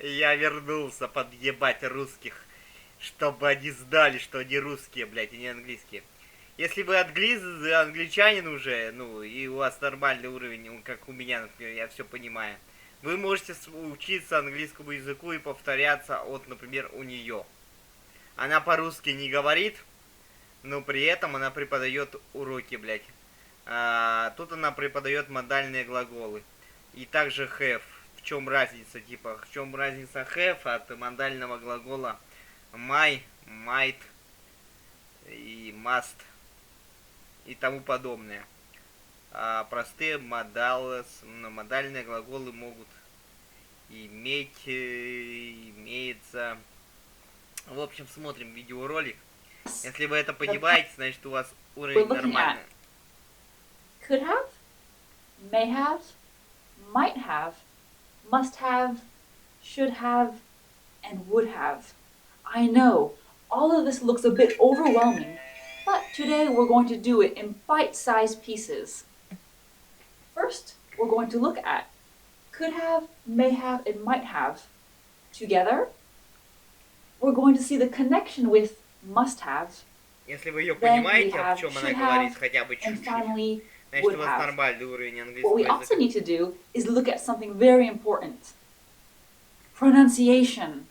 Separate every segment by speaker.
Speaker 1: Я вернулся подъебать русских, чтобы они знали, что они русские, блядь, и не английские. Если вы англичанин уже, ну, и у вас нормальный уровень, как у меня, например, я все понимаю, вы можете учиться английскому языку и повторяться от, например, у нее. Она по-русски не говорит, но при этом она преподает уроки, блядь. Тут она преподает модальные глаголы. И также have. В чем разница, типа, в чем разница have от модального глагола my, might и must и тому подобное. Простые модальные глаголы могут иметь, имеется. В общем, смотрим видеоролик. Если вы это понимаете, значит у вас уровень нормальный.
Speaker 2: Could have, may have, might have, must have, should have, and would have. I know, all of this looks a bit overwhelming, but today we're going to do it in bite-sized pieces. First, we're going to look at could have, may have, and might have together. We're going to see the connection with must have.
Speaker 1: Если вы ее понимаете, о чем она говорит, хотя бы чуть-чуть, значит у вас нормальный уровень английского языка.
Speaker 2: What we also need to do is look at something very important. Pronunciation.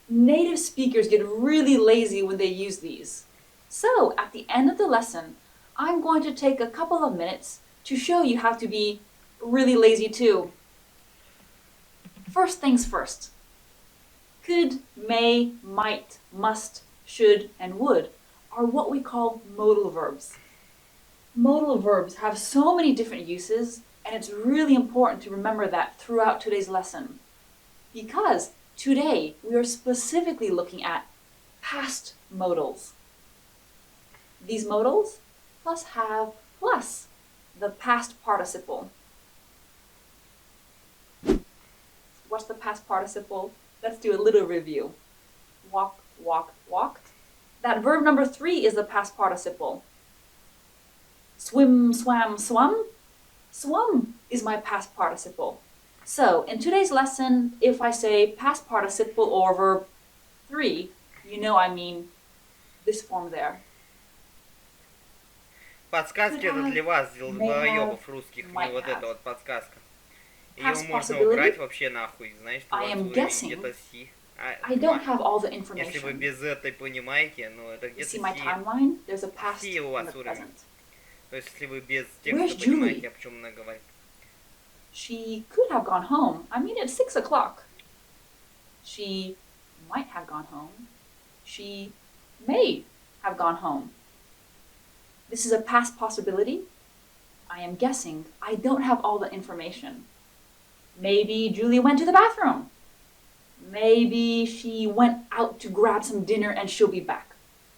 Speaker 2: Native speakers get really lazy when they use these. So, at the end of the lesson, I'm going to take a couple of minutes to show you how to be really lazy too. First things first. Could, may, might, must, should, and would are what we call modal verbs. Modal verbs have so many different uses, and it's really important to remember that throughout today's lesson. Because today we are specifically looking at past modals. These modals plus have plus the past participle. What's the past participle? Let's do a little review. Walk, walk, walked. That verb number 3 is the past participle. Swim, swam, swum. Swum is my past participle. So, in today's lesson, if I say past participle or verb 3, you know I mean this form there.
Speaker 1: Подсказки это для вас, долбоёбов русских, не вот эта вот подсказка. Ее можно убрать вообще нахуй, знаешь, что у вас уровень где-то си.
Speaker 2: I don't have all the information.
Speaker 1: Если вы без этой понимаете, ну это где-то си.
Speaker 2: You see my timeline? There's a past
Speaker 1: си у вас
Speaker 2: and a
Speaker 1: уровень.
Speaker 2: present.
Speaker 1: То есть, если вы без текста понимаете, о чем она говорит.
Speaker 2: She could have gone home. I mean, it's 6 o'clock. She might have gone home. She may have gone home. This is a past possibility. I am guessing. I don't have all the information. Maybe Julie went to the bathroom. Maybe she went out to grab some dinner and she'll be back.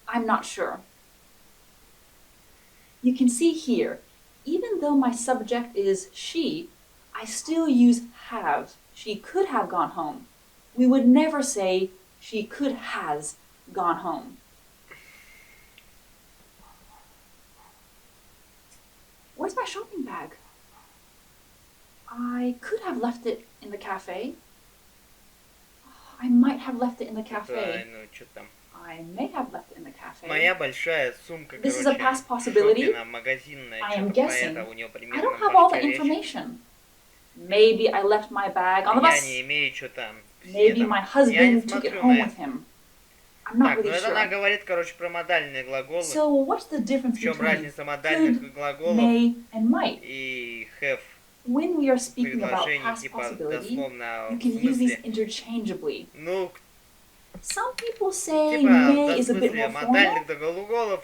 Speaker 2: I'm not sure. You can see here, even though my subject is she, I still use have. She could have gone home. We would never say she could has gone home. Where's my shopping bag? I could have left it in the cafe. I might have left it in the cafe. I may have left it in the cafe.
Speaker 1: Моя большая сумка,
Speaker 2: this is a past possibility. I am guessing. I don't have all the information. Maybe I left my bag on the bus. Maybe my husband took it home with him. I'm not really sure.
Speaker 1: Она говорит, короче, про модальные глаголы.
Speaker 2: So what's the difference between could, may, and might?
Speaker 1: И have.
Speaker 2: When we are speaking about past possibility, you can use these interchangeably.
Speaker 1: Ну,
Speaker 2: some people say may is a bit more formal.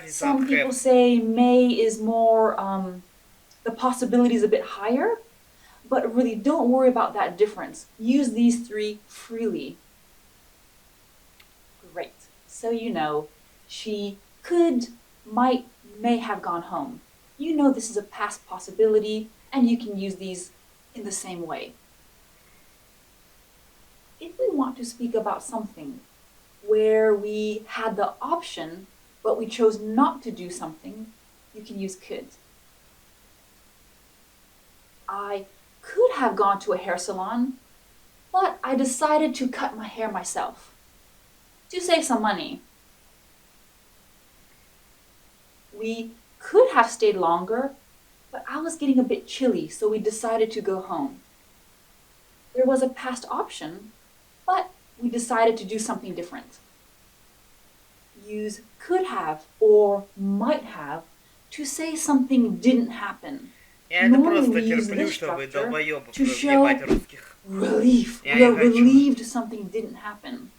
Speaker 2: Some people say may is more, the possibility is a bit higher. But really, don't worry about that difference. Use these 3 freely. Great. So you know, she could, might, may have gone home. You know this is a past possibility, and you can use these in the same way. If we want to speak about something where we had the option, but we chose not to do something, you can use could. I could have gone to a hair salon, but I decided to cut my hair myself to save some money. We could have stayed longer, but I was getting a bit chilly, so we decided to go home. There was a past option, but we decided to do something different. Use could have or might have to say something didn't happen.
Speaker 1: Я это
Speaker 2: Normally
Speaker 1: просто
Speaker 2: we use
Speaker 1: терплю,
Speaker 2: this
Speaker 1: чтобы
Speaker 2: structure
Speaker 1: долбоебов
Speaker 2: to
Speaker 1: разъебать
Speaker 2: show
Speaker 1: русских.
Speaker 2: relief.
Speaker 1: Я
Speaker 2: We are
Speaker 1: не хочу
Speaker 2: relieved something didn't happen.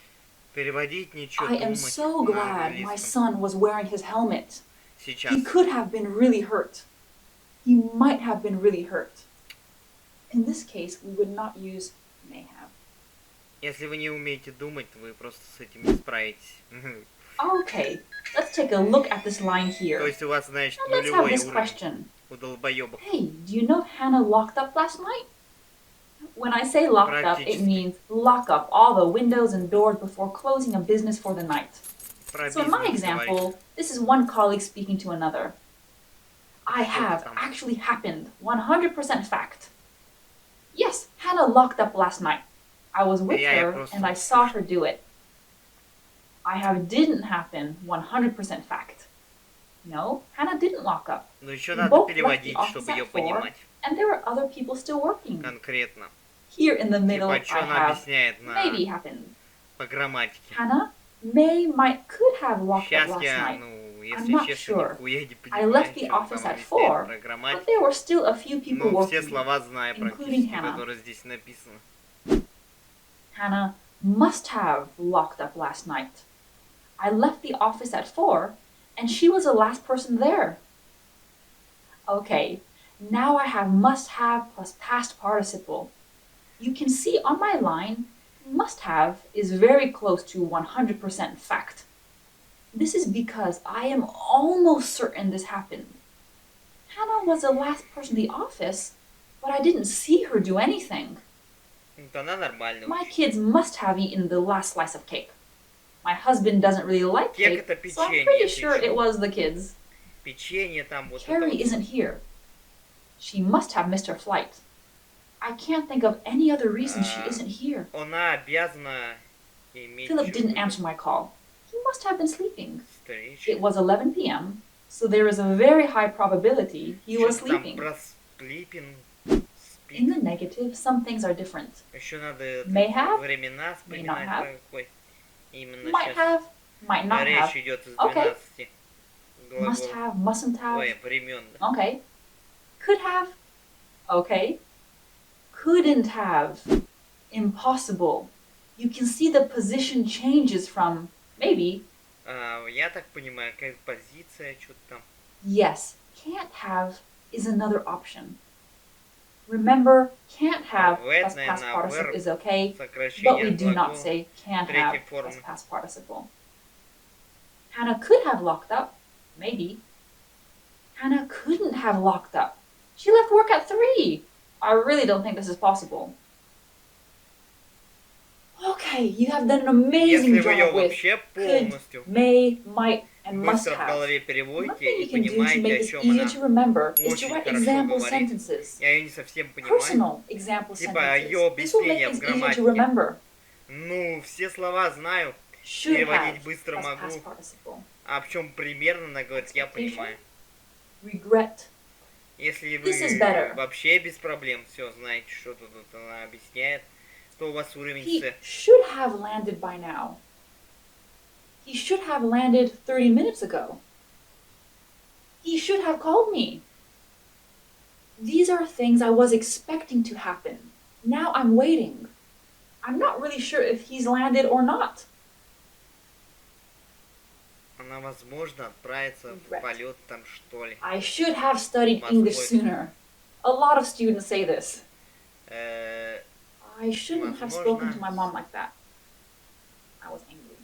Speaker 1: переводить ничего,
Speaker 2: I am
Speaker 1: думать
Speaker 2: so
Speaker 1: на
Speaker 2: glad my
Speaker 1: английском.
Speaker 2: son was wearing his helmet.
Speaker 1: Сейчас.
Speaker 2: He could have been really hurt. He might have been really hurt. In this case, we would not use may have.
Speaker 1: Если вы не умеете думать, вы просто с этим не справитесь.
Speaker 2: Okay, let's take a look at this line
Speaker 1: То
Speaker 2: here.
Speaker 1: есть у вас, значит,
Speaker 2: Now let's have
Speaker 1: нулевой
Speaker 2: this
Speaker 1: уровень
Speaker 2: question.
Speaker 1: у долбоебов.
Speaker 2: Hey, do you know Hannah locked up last night? When I say locked up, it means lock up all the windows and doors before closing a business for the night.
Speaker 1: Про
Speaker 2: So in my
Speaker 1: бизнес
Speaker 2: example,
Speaker 1: говорить.
Speaker 2: this is one colleague speaking to another. I have actually happened, 100% fact. Yes, Hannah locked up last night. I was with
Speaker 1: Yeah,
Speaker 2: her and I saw her do it. I have didn't happen, 100% fact. No, Hannah didn't lock up.
Speaker 1: Но еще
Speaker 2: We
Speaker 1: надо
Speaker 2: both left the
Speaker 1: переводить,
Speaker 2: office
Speaker 1: чтобы ее
Speaker 2: at 4,
Speaker 1: понимать
Speaker 2: and there were other people still working.
Speaker 1: конкретно.
Speaker 2: Here in the middle,
Speaker 1: Типа, что
Speaker 2: I
Speaker 1: она
Speaker 2: have
Speaker 1: объясняет на
Speaker 2: maybe happened.
Speaker 1: по грамматике.
Speaker 2: Hannah may, might, could have locked up
Speaker 1: Сейчас
Speaker 2: last
Speaker 1: я,
Speaker 2: night.
Speaker 1: ну,
Speaker 2: I'm
Speaker 1: если
Speaker 2: not
Speaker 1: честно,
Speaker 2: sure.
Speaker 1: нихуя не
Speaker 2: I
Speaker 1: понимаю,
Speaker 2: left the
Speaker 1: что
Speaker 2: office
Speaker 1: там
Speaker 2: at
Speaker 1: объясняет
Speaker 2: 4,
Speaker 1: про
Speaker 2: but
Speaker 1: грамматику.
Speaker 2: there were still a few people
Speaker 1: Ну, все
Speaker 2: working.
Speaker 1: слова знаю
Speaker 2: including
Speaker 1: практически,
Speaker 2: Hannah.
Speaker 1: которые здесь написаны.
Speaker 2: Hannah must have locked up last night. I left the office at 4, and she was the last person there. Okay, now I have must have plus past participle. You can see on my line, must have is very close to 100% fact. This is because I am almost certain this happened. Hannah was the last person in the office, but I didn't see her do anything.
Speaker 1: Это она нормально.
Speaker 2: My kids must have eaten the last slice of cake. My husband doesn't really like
Speaker 1: Кек
Speaker 2: cake,
Speaker 1: это
Speaker 2: so I'm
Speaker 1: печенье,
Speaker 2: pretty
Speaker 1: если
Speaker 2: sure
Speaker 1: что.
Speaker 2: it was the kids.
Speaker 1: Печенье там вот это
Speaker 2: Carrie
Speaker 1: вот.
Speaker 2: isn't here. She must have missed her flight. I can't think of any other reason she isn't here.
Speaker 1: Она обязана иметь
Speaker 2: Philip didn't
Speaker 1: чё-то
Speaker 2: answer my call. He must have been sleeping.
Speaker 1: встречи.
Speaker 2: It was 11 p.m., so there is a very high probability he was
Speaker 1: Что-то там
Speaker 2: sleeping.
Speaker 1: про сплипинг,
Speaker 2: In the
Speaker 1: спит.
Speaker 2: negative, some things are different.
Speaker 1: Еще надо
Speaker 2: May have,
Speaker 1: времена
Speaker 2: may not
Speaker 1: вспоминать,
Speaker 2: have.
Speaker 1: какой именно
Speaker 2: Might
Speaker 1: сейчас.
Speaker 2: have, might not have.
Speaker 1: Речь идет из
Speaker 2: Okay.
Speaker 1: 12
Speaker 2: Must
Speaker 1: глаголов.
Speaker 2: have, mustn't have.
Speaker 1: Ой, времен.
Speaker 2: Okay. Could have. Okay. Couldn't have. Impossible. You can see the position changes from maybe,
Speaker 1: Я так понимаю, какая позиция, что-то там.
Speaker 2: yes. Can't have is another option. Remember, can't have plus
Speaker 1: Ответная
Speaker 2: past
Speaker 1: на
Speaker 2: participle
Speaker 1: verb,
Speaker 2: is okay, but
Speaker 1: сокращение
Speaker 2: we do not
Speaker 1: глагола.
Speaker 2: say can't
Speaker 1: Третьей
Speaker 2: have
Speaker 1: формы.
Speaker 2: plus past participle. Hannah could have locked up. Maybe. Hannah couldn't have locked up. She left work at 3. I really don't think this is possible. Okay, you have done an amazing
Speaker 1: Если вы ее
Speaker 2: job with
Speaker 1: вообще
Speaker 2: could,
Speaker 1: полностью
Speaker 2: may, might, and must
Speaker 1: быстро в
Speaker 2: have.
Speaker 1: голове
Speaker 2: One
Speaker 1: переводите
Speaker 2: thing
Speaker 1: и
Speaker 2: you can do to
Speaker 1: понимаете,
Speaker 2: make
Speaker 1: о
Speaker 2: this
Speaker 1: чем
Speaker 2: easier
Speaker 1: она.
Speaker 2: to remember is to
Speaker 1: очень
Speaker 2: write
Speaker 1: хорошо
Speaker 2: example
Speaker 1: говорит.
Speaker 2: sentences.
Speaker 1: Я ее не совсем понимаю.
Speaker 2: Personal example
Speaker 1: Типа
Speaker 2: sentences.
Speaker 1: её
Speaker 2: This will make
Speaker 1: объяснение в
Speaker 2: things easier to
Speaker 1: грамматике.
Speaker 2: remember.
Speaker 1: Ну, все слова знаю,
Speaker 2: Should
Speaker 1: переводить
Speaker 2: have
Speaker 1: быстро
Speaker 2: as
Speaker 1: могу.
Speaker 2: past participle.
Speaker 1: А в чем примерно она говорит, я
Speaker 2: Expectation.
Speaker 1: понимаю.
Speaker 2: Regret.
Speaker 1: Если
Speaker 2: This is
Speaker 1: вы
Speaker 2: better.
Speaker 1: вообще без проблем все знаете, что тут она объясняет, то у вас уровень
Speaker 2: He
Speaker 1: С.
Speaker 2: should have landed by now. He should have landed 30 minutes ago. He should have called me. These are things I was expecting to happen. Now I'm waiting. I'm not really sure if he's landed or not.
Speaker 1: Она, возможно, отправится в
Speaker 2: Regret.
Speaker 1: полет там, что ли.
Speaker 2: I should have studied
Speaker 1: Must
Speaker 2: English
Speaker 1: wait.
Speaker 2: sooner. A lot of students say this.
Speaker 1: Э,
Speaker 2: I shouldn't have spoken to my mom like that. I was angry.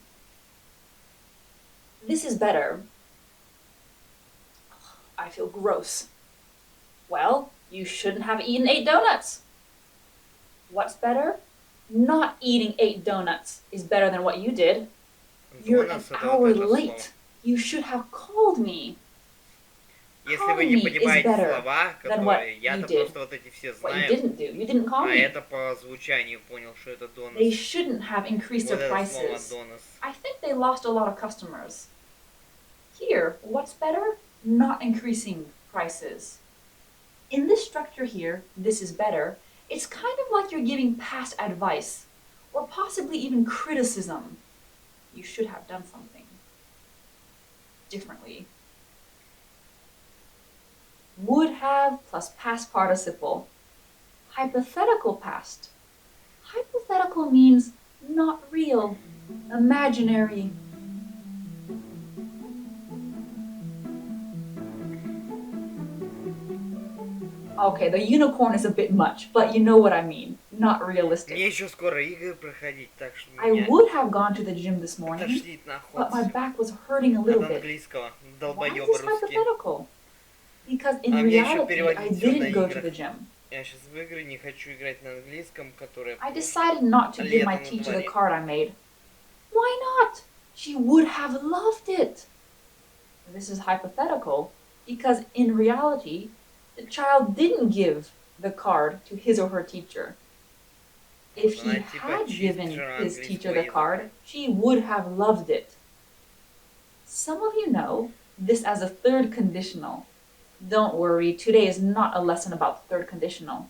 Speaker 2: This is better. I feel gross. Well, you shouldn't have eaten 8 donuts. What's better? Not eating 8 donuts is better than what you did. You're an
Speaker 1: Донатс это
Speaker 2: hour
Speaker 1: вот это слово.
Speaker 2: late. You should have called me.
Speaker 1: Если вы
Speaker 2: calling
Speaker 1: не
Speaker 2: me is
Speaker 1: понимаете
Speaker 2: better
Speaker 1: слова,
Speaker 2: than what
Speaker 1: которые...
Speaker 2: you
Speaker 1: Я-то
Speaker 2: did.
Speaker 1: просто вот эти все
Speaker 2: What you
Speaker 1: знаю.
Speaker 2: didn't do. You didn't call
Speaker 1: А
Speaker 2: me.
Speaker 1: это по звучанию понял, что это донос.
Speaker 2: They shouldn't have increased
Speaker 1: Вот
Speaker 2: their
Speaker 1: это слово
Speaker 2: prices.
Speaker 1: донос.
Speaker 2: I think they lost a lot of customers. Here, what's better? Not increasing prices. In this structure here, this is better. It's kind of like you're giving past advice, or possibly even criticism. You should have done something differently. Would have plus past participle. Hypothetical past. Hypothetical means not real, imaginary. Okay, the unicorn is a bit much, but you know what I mean. Not realistic.
Speaker 1: Мне еще скоро игры проходить, так что
Speaker 2: I
Speaker 1: меня
Speaker 2: would have gone to the gym this morning,
Speaker 1: тошнит на
Speaker 2: but my
Speaker 1: охоту.
Speaker 2: back was hurting a little
Speaker 1: От
Speaker 2: bit.
Speaker 1: английского.
Speaker 2: Why is
Speaker 1: Долбоёбы
Speaker 2: this
Speaker 1: русские.
Speaker 2: hypothetical? Because in
Speaker 1: А мне еще
Speaker 2: reality, I
Speaker 1: переводить всё на
Speaker 2: didn't go to
Speaker 1: играх.
Speaker 2: the gym.
Speaker 1: Я сейчас в игры не хочу играть на английском, которые...
Speaker 2: I decided not to give my
Speaker 1: Лето на
Speaker 2: teacher the
Speaker 1: дворе.
Speaker 2: card I made. Why not? She would have loved it. This is hypothetical because in reality, the child didn't give the card to his or her teacher. If he had given his teacher the card, she would have loved it. Some of you know this as a third conditional. Don't worry, today is not a lesson about the third conditional.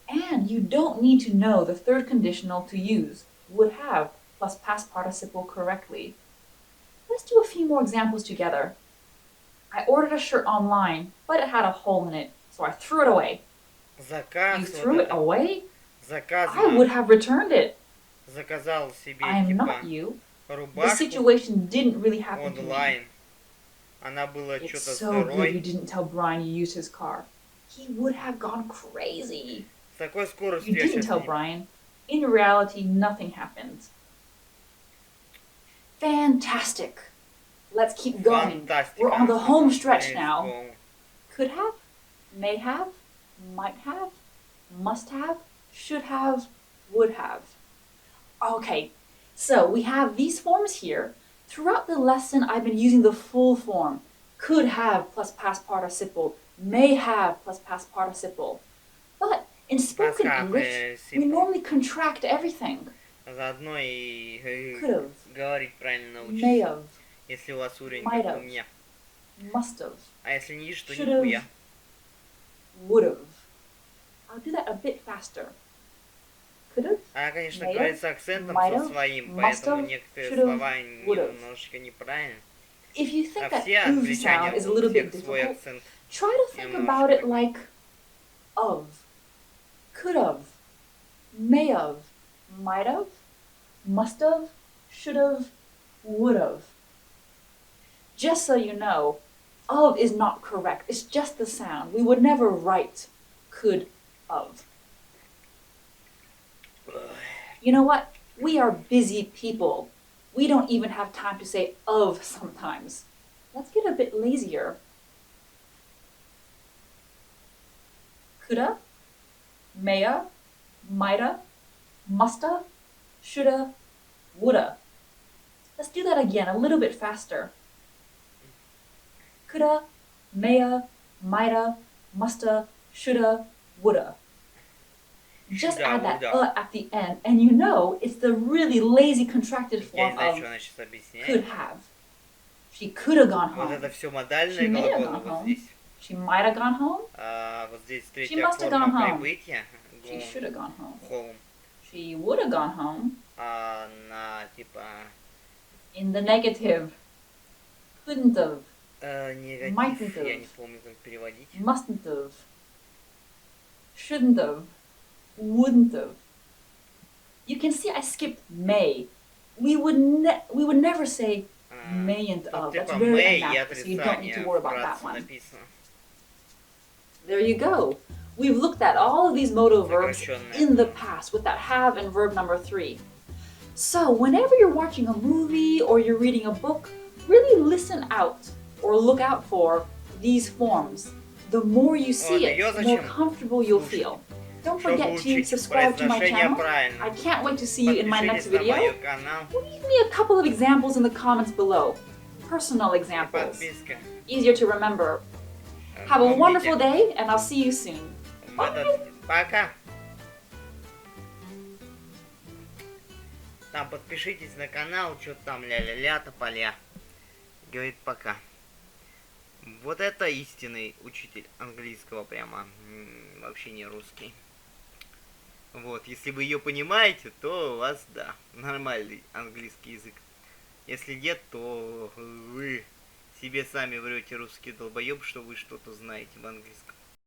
Speaker 2: And you don't need to know the third conditional to use would have plus past participle correctly. Let's do a few more examples together. I ordered a shirt online, but it had a hole in it, so I threw it away.
Speaker 1: Заказ.
Speaker 2: You threw it away?
Speaker 1: Заказ.
Speaker 2: I would have returned it.
Speaker 1: Заказал себе
Speaker 2: I am
Speaker 1: типа
Speaker 2: not you. The
Speaker 1: рубашку
Speaker 2: situation didn't really happen to me.
Speaker 1: онлайн. Она была
Speaker 2: It's
Speaker 1: что-то
Speaker 2: so good you
Speaker 1: сырой.
Speaker 2: didn't tell Brian you used his car. He would have gone crazy.
Speaker 1: С такой скоростью
Speaker 2: You
Speaker 1: я
Speaker 2: didn't
Speaker 1: сейчас
Speaker 2: tell
Speaker 1: не...
Speaker 2: Brian. In reality, nothing happened. Fantastic. Let's keep going.
Speaker 1: Фантастика.
Speaker 2: We're on the home stretch
Speaker 1: Let's
Speaker 2: now.
Speaker 1: go.
Speaker 2: Could have, may have, might have, must have, should have, would have. Okay, so we have these forms here. Throughout the lesson, I've been using the full form. Could have plus past participle, may have plus past participle. But in spoken English, we normally contract everything.
Speaker 1: Заодно и
Speaker 2: Could have,
Speaker 1: говорить правильно
Speaker 2: may
Speaker 1: научись.
Speaker 2: have,
Speaker 1: Если у вас уровень
Speaker 2: might
Speaker 1: как у
Speaker 2: have,
Speaker 1: меня.
Speaker 2: must have,
Speaker 1: А если не, что
Speaker 2: should
Speaker 1: нихуя.
Speaker 2: have, would have. I'll do that a bit faster. Could have,
Speaker 1: А, конечно,
Speaker 2: may have,
Speaker 1: говорит с акцентом
Speaker 2: might
Speaker 1: со
Speaker 2: have,
Speaker 1: своим,
Speaker 2: must
Speaker 1: поэтому
Speaker 2: have,
Speaker 1: некоторые
Speaker 2: should have,
Speaker 1: слова
Speaker 2: would have.
Speaker 1: немножечко неправильно.
Speaker 2: if you think
Speaker 1: А
Speaker 2: that
Speaker 1: все
Speaker 2: ooh
Speaker 1: англичане
Speaker 2: sound is a
Speaker 1: у
Speaker 2: little bit
Speaker 1: всех свой
Speaker 2: difficult,
Speaker 1: акцент.
Speaker 2: try to think about it like of, could have, may have, might have, must have, should have, would have. Just so you know, of is not correct. It's just the sound. We would never write could of. You know what? We are busy people. We don't even have time to say of sometimes. Let's get a bit lazier. Coulda, maya, mighta, musta, shoulda, woulda. Let's do that again a little bit faster. Coulda, maya, mighta, musta, shoulda, woulda. Just
Speaker 1: Shoulda,
Speaker 2: add that
Speaker 1: woulda.
Speaker 2: at the end, and you know it's the really lazy contracted
Speaker 1: Я не
Speaker 2: form
Speaker 1: знаю,
Speaker 2: of
Speaker 1: что она сейчас объясняет.
Speaker 2: could have. She could have gone
Speaker 1: Вот
Speaker 2: home.
Speaker 1: это все
Speaker 2: She
Speaker 1: модальные
Speaker 2: may have
Speaker 1: глаголы
Speaker 2: gone
Speaker 1: вот
Speaker 2: home.
Speaker 1: здесь.
Speaker 2: She might have gone home.
Speaker 1: А вот здесь
Speaker 2: She
Speaker 1: третья
Speaker 2: must have gone
Speaker 1: форма
Speaker 2: home.
Speaker 1: прибытия.
Speaker 2: She should have gone home.
Speaker 1: Home.
Speaker 2: She would have gone home.
Speaker 1: А на типа
Speaker 2: In the negative. Couldn't have.
Speaker 1: негатив,
Speaker 2: Mightn't
Speaker 1: я
Speaker 2: have.
Speaker 1: не помню, как переводить.
Speaker 2: Mustn't have. Shouldn't have. Wouldn't have. You can see I skipped may. We would never say mayn't
Speaker 1: Тут
Speaker 2: of. That's
Speaker 1: типа
Speaker 2: very
Speaker 1: may и
Speaker 2: inactive, so you don't need to
Speaker 1: отрицание
Speaker 2: worry about that
Speaker 1: вкратце
Speaker 2: one.
Speaker 1: написано.
Speaker 2: There you go. We've looked at all of these modal verbs
Speaker 1: Сокращенное.
Speaker 2: in the past with that have and verb number 3. So whenever you're watching a movie or you're reading a book, really listen out or look out for these forms. The more you see it, the more comfortable you'll feel. Don't forget to subscribe to my channel. I can't wait to see you in my next
Speaker 1: Подпишитесь на
Speaker 2: video.
Speaker 1: мой канал.
Speaker 2: Leave me a couple of examples in the comments below. Personal examples.
Speaker 1: Подписка.
Speaker 2: Easier to remember. Have a
Speaker 1: Помните,
Speaker 2: wonderful day, and I'll see you soon.
Speaker 1: Пока. Там подпишитесь на канал, что-то там ля-ля-ля, тополя. Говорит пока. Вот это истинный учитель английского прямо. Вообще не русский. Вот, если вы ее понимаете, то у вас, да, нормальный английский язык. Если нет, то вы себе сами врете русский долбоеб, что вы что-то знаете в английском.